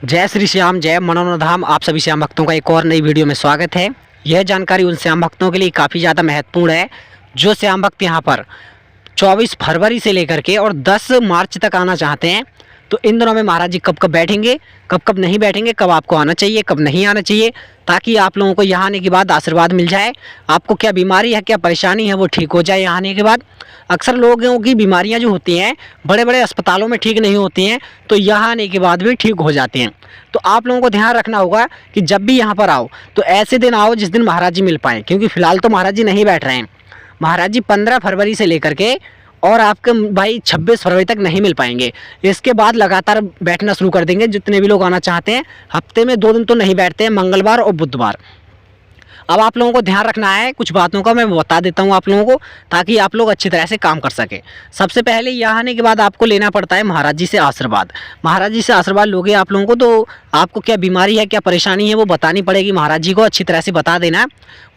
जय श्री श्याम, जय मनोरम धाम। आप सभी श्याम भक्तों का एक और नई वीडियो में स्वागत है। यह जानकारी उन श्याम भक्तों के लिए काफ़ी ज़्यादा महत्वपूर्ण है जो श्याम भक्त यहाँ पर 24 फरवरी से लेकर के और 10 मार्च तक आना चाहते हैं। तो इन दिनों में महाराज जी कब कब बैठेंगे, कब कब नहीं बैठेंगे, कब आपको आना चाहिए, कब नहीं आना चाहिए, ताकि आप लोगों को यहाँ आने के बाद आशीर्वाद मिल जाए। आपको क्या बीमारी है, क्या परेशानी है, वो ठीक हो जाए यहाँ आने के बाद। अक्सर लोगों की बीमारियाँ जो होती हैं बड़े बड़े अस्पतालों में ठीक नहीं होती हैं, तो यहाँ आने के बाद भी ठीक हो जाती हैं। तो आप लोगों को ध्यान रखना होगा कि जब भी यहाँ पर आओ तो ऐसे दिन आओ जिस दिन महाराज जी मिल पाएँ, क्योंकि फ़िलहाल तो महाराज जी नहीं बैठ रहे हैं। महाराज जी 15 फरवरी से लेकर के और आपके भाई 26 फरवरी तक नहीं मिल पाएंगे। इसके बाद लगातार बैठना शुरू कर देंगे जितने भी लोग आना चाहते हैं। हफ्ते में 2 दिन तो नहीं बैठते हैं, मंगलवार और बुधवार। अब आप लोगों को ध्यान रखना है, कुछ बातों का मैं बता देता हूं आप लोगों को, ताकि आप लोग अच्छी तरह से काम कर सकें। सबसे पहले यहाँ आने के बाद आपको लेना पड़ता है महाराज जी से आशीर्वाद। महाराज जी से आशीर्वाद लोगे आप लोगों को तो आपको क्या बीमारी है, क्या परेशानी है, वो बतानी पड़ेगी। महाराज जी को अच्छी तरह से बता देना,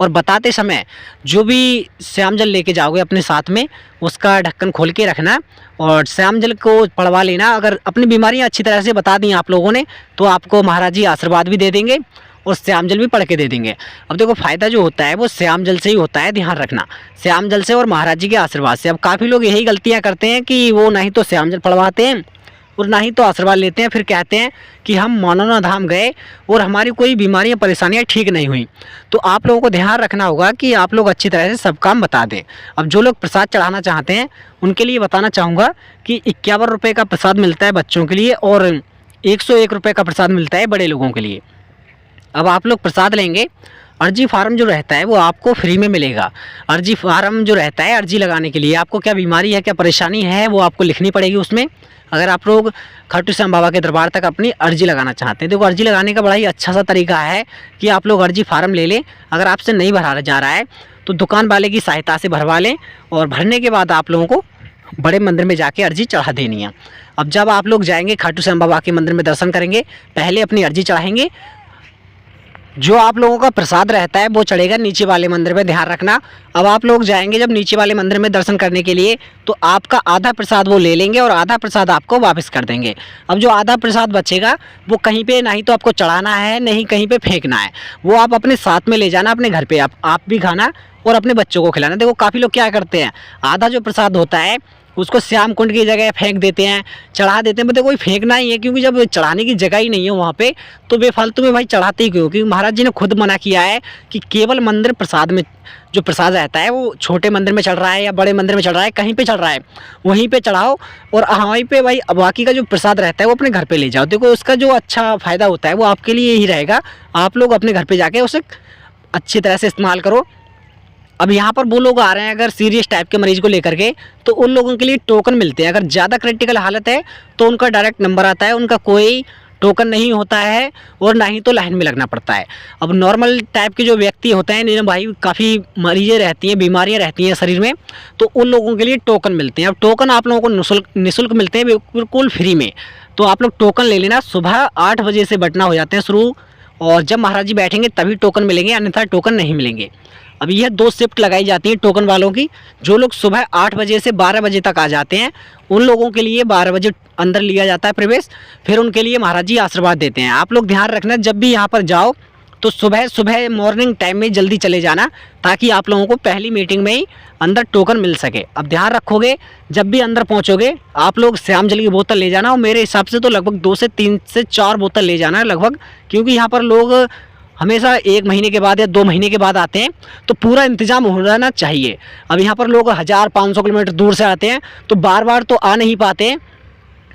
और बताते समय जो भी श्याम जल लेके जाओगे अपने साथ में उसका ढक्कन खोल के रखना और श्याम जल को पड़वा लेना। अगर अपनी बीमारियाँ अच्छी तरह से बता दी आप लोगों ने तो आपको महाराज जी आशीर्वाद भी दे देंगे और श्याम जल भी पढ़ के दे देंगे। अब देखो फ़ायदा जो होता है वो श्याम जल से ही होता है, ध्यान रखना, श्याम जल से और महाराज जी के आशीर्वाद से। अब काफ़ी लोग यही गलतियां करते हैं कि वो ना ही तो श्याम जल पढ़वाते हैं और ना ही तो आशीर्वाद लेते हैं, फिर कहते हैं कि हम मनोरम धाम गए और हमारी कोई बीमारियां परेशानियां ठीक नहीं हुई। तो आप लोगों को ध्यान रखना होगा कि आप लोग अच्छी तरह से सब काम बता दें। अब जो लोग प्रसाद चढ़ाना चाहते हैं उनके लिए बताना चाहूँगा कि 51 रुपये का प्रसाद मिलता है बच्चों के लिए और 101 रुपये का प्रसाद मिलता है बड़े लोगों के लिए। अब आप लोग प्रसाद लेंगे, अर्जी फार्म जो रहता है वो आपको फ्री में मिलेगा। अर्जी फार्म जो रहता है अर्जी लगाने के लिए आपको क्या बीमारी है, क्या परेशानी है, वो आपको लिखनी पड़ेगी उसमें। अगर आप लोग खाटू श्याम बाबा के दरबार तक अपनी अर्जी लगाना चाहते हैं, देखो अर्जी लगाने का बड़ा ही अच्छा सा तरीका है कि आप लोग अर्जी फार्म ले लें। अगर आपसे नहीं भरा जा रहा है तो दुकान वाले की सहायता से भरवा लें, और भरने के बाद आप लोगों को बड़े मंदिर में जाके अर्जी चढ़ा देनी है। अब जब आप लोग जाएंगे खाटू श्याम बाबा के मंदिर में दर्शन करेंगे, पहले अपनी अर्जी चढ़ाएंगे। जो आप लोगों का प्रसाद रहता है वो चढ़ेगा नीचे वाले मंदिर में, ध्यान रखना। अब आप लोग जाएंगे जब नीचे वाले मंदिर में दर्शन करने के लिए तो आपका आधा प्रसाद वो ले लेंगे और आधा प्रसाद आपको वापस कर देंगे। अब जो आधा प्रसाद बचेगा वो कहीं पे ना ही तो आपको चढ़ाना है, नहीं कहीं पे फेंकना है, वो आप अपने साथ में ले जाना अपने घर पे, आप भी खाना और अपने बच्चों को खिलाना। देखो काफ़ी लोग क्या करते हैं, आधा जो प्रसाद होता है उसको श्याम कुंड की जगह फेंक देते हैं, चढ़ा देते हैं। मतलब कोई फेंकना ही है, क्योंकि जब चढ़ाने की जगह ही नहीं है वहाँ पे तो बेफालतू में भाई चढ़ाते ही क्यों। क्योंकि महाराज जी ने खुद मना किया है कि केवल मंदिर प्रसाद में जो प्रसाद रहता है वो छोटे मंदिर में चढ़ रहा है या बड़े मंदिर में चढ़ रहा है, कहीं पे चढ़ रहा है वहीं पे चढ़ाओ, और वहीं पे भाई बाकी का जो प्रसाद रहता है वो अपने घर पे ले जाओ। देखो उसका जो अच्छा फ़ायदा होता है वो आपके लिए ही रहेगा। आप लोग अपने घर पर जाके उसे अच्छी तरह से इस्तेमाल करो। अब यहाँ पर वो लोग आ रहे हैं अगर सीरियस टाइप के मरीज को लेकर के, तो उन लोगों के लिए टोकन मिलते हैं। अगर ज़्यादा क्रिटिकल हालत है तो उनका डायरेक्ट नंबर आता है, उनका कोई टोकन नहीं होता है और ना ही तो लाइन में लगना पड़ता है। अब नॉर्मल टाइप के जो व्यक्ति होते हैं जिन्हें भाई काफ़ी मरीजें रहती हैं, बीमारियां रहती हैं शरीर में, तो उन लोगों के लिए टोकन मिलते हैं। अब टोकन आप लोगों को निःशुल्क मिलते हैं, बिल्कुल फ्री में। तो आप लोग टोकन ले लेना। सुबह 8 बजे से बैठना हो जाते हैं शुरू, और जब महाराज जी बैठेंगे तभी टोकन मिलेंगे, अन्यथा टोकन नहीं मिलेंगे। अब यह 2 शिफ्ट लगाई जाती है टोकन वालों की। जो लोग सुबह 8 बजे से 12 बजे तक आ जाते हैं उन लोगों के लिए 12 बजे अंदर लिया जाता है प्रवेश, फिर उनके लिए महाराज जी आशीर्वाद देते हैं। आप लोग ध्यान रखना, जब भी यहाँ पर जाओ तो सुबह सुबह मॉर्निंग टाइम में जल्दी चले जाना, ताकि आप लोगों को पहली मीटिंग में ही अंदर टोकन मिल सके। अब ध्यान रखोगे, जब भी अंदर पहुँचोगे आप लोग श्याम जल की बोतल ले जाना, और मेरे हिसाब से तो लगभग 2 से 3 से 4 बोतल ले जाना लगभग, क्योंकि यहाँ पर लोग हमेशा 1 महीने के बाद या 2 महीने के बाद आते हैं, तो पूरा इंतज़ाम हो रहना चाहिए। अब यहाँ पर लोग 1000-500 किलोमीटर दूर से आते हैं तो बार बार तो आ नहीं पाते हैं।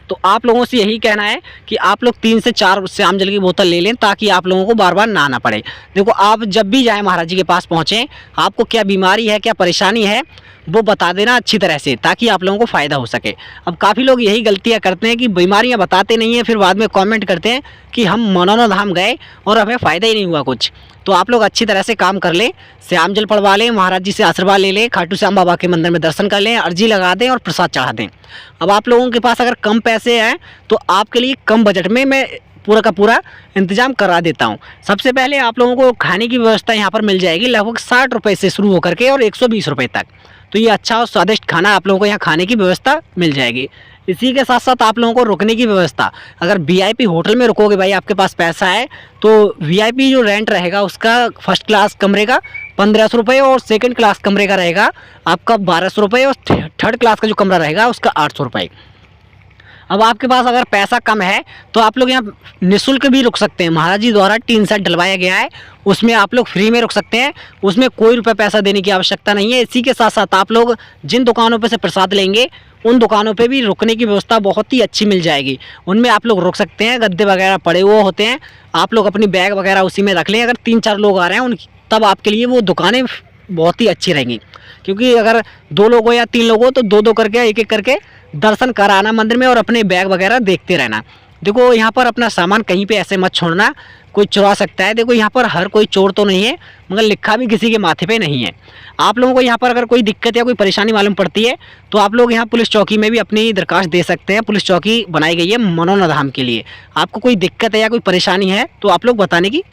तो आप लोगों से यही कहना है कि आप लोग 3 से 4 श्याम जल की बोतल ले लें, ताकि आप लोगों को बार बार ना आना पड़े। देखो आप जब भी जाएं महाराज जी के पास पहुँचें, आपको क्या बीमारी है, क्या परेशानी है, वो बता देना अच्छी तरह से, ताकि आप लोगों को फ़ायदा हो सके। अब काफ़ी लोग यही गलतियां करते हैं कि बीमारियां बताते नहीं हैं, फिर बाद में कमेंट करते हैं कि हम मनोरम धाम गए और हमें फ़ायदा ही नहीं हुआ कुछ। तो आप लोग अच्छी तरह से काम कर लें, श्याम जल पढ़वा लें, महाराज जी से आशीर्वाद ले लें, खाटू श्याम बाबा के मंदिर में दर्शन कर लें, अर्जी लगा दें और प्रसाद चढ़ा दें। अब आप लोगों के पास अगर कम पैसे हैं तो आपके लिए कम बजट में मैं पूरा का पूरा इंतज़ाम करा देता हूँ। सबसे पहले आप लोगों को खाने की व्यवस्था यहाँ पर मिल जाएगी लगभग 60 रुपये से शुरू होकर के और 120 रुपये तक। तो ये अच्छा और स्वादिष्ट खाना आप लोगों को यहाँ खाने की व्यवस्था मिल जाएगी। इसी के साथ साथ आप लोगों को रुकने की व्यवस्था, अगर वीआईपी होटल में रुकोगे भाई, आपके पास पैसा है, तो वीआईपी जो रेंट रहेगा उसका फर्स्ट क्लास कमरे का 1500 रुपये और सेकंड क्लास कमरे का रहेगा आपका 1200 रुपये और थर्ड क्लास का जो कमरा रहेगा उसका 800 रुपये। अब आपके पास अगर पैसा कम है तो आप लोग यहाँ निःशुल्क भी रुक सकते हैं। महाराज जी द्वारा टीन सेट डलवाया गया है, उसमें आप लोग फ्री में रुक सकते हैं, उसमें कोई रुपये पैसा देने की आवश्यकता नहीं है। इसी के साथ साथ आप लोग जिन दुकानों पर से प्रसाद लेंगे उन दुकानों पे भी रुकने की व्यवस्था बहुत ही अच्छी मिल जाएगी, उनमें आप लोग रुक सकते हैं। गद्दे वगैरह पड़े हुए होते हैं, आप लोग अपनी बैग वगैरह उसी में रख लें। अगर 3-4 लोग आ रहे हैं उन तब आपके लिए वो दुकानें बहुत ही अच्छी रहेंगी, क्योंकि अगर 2 लोग हो या 3 लोग हो तो 2-2 करके, एक-एक करके दर्शन कराना मंदिर में और अपने बैग वगैरह देखते रहना। देखो यहाँ पर अपना सामान कहीं पे ऐसे मत छोड़ना, कोई चुरा सकता है। देखो यहाँ पर हर कोई चोर तो नहीं है, मगर लिखा भी किसी के माथे पे नहीं है। आप लोगों को यहाँ पर अगर कोई दिक्कत या कोई परेशानी मालूम पड़ती है तो आप लोग यहाँ पुलिस चौकी में भी अपनी दरखास्त दे सकते हैं। पुलिस चौकी बनाई गई है मनोन्नधाम के लिए। आपको कोई दिक्कत है या कोई परेशानी है तो आप लोग बताने की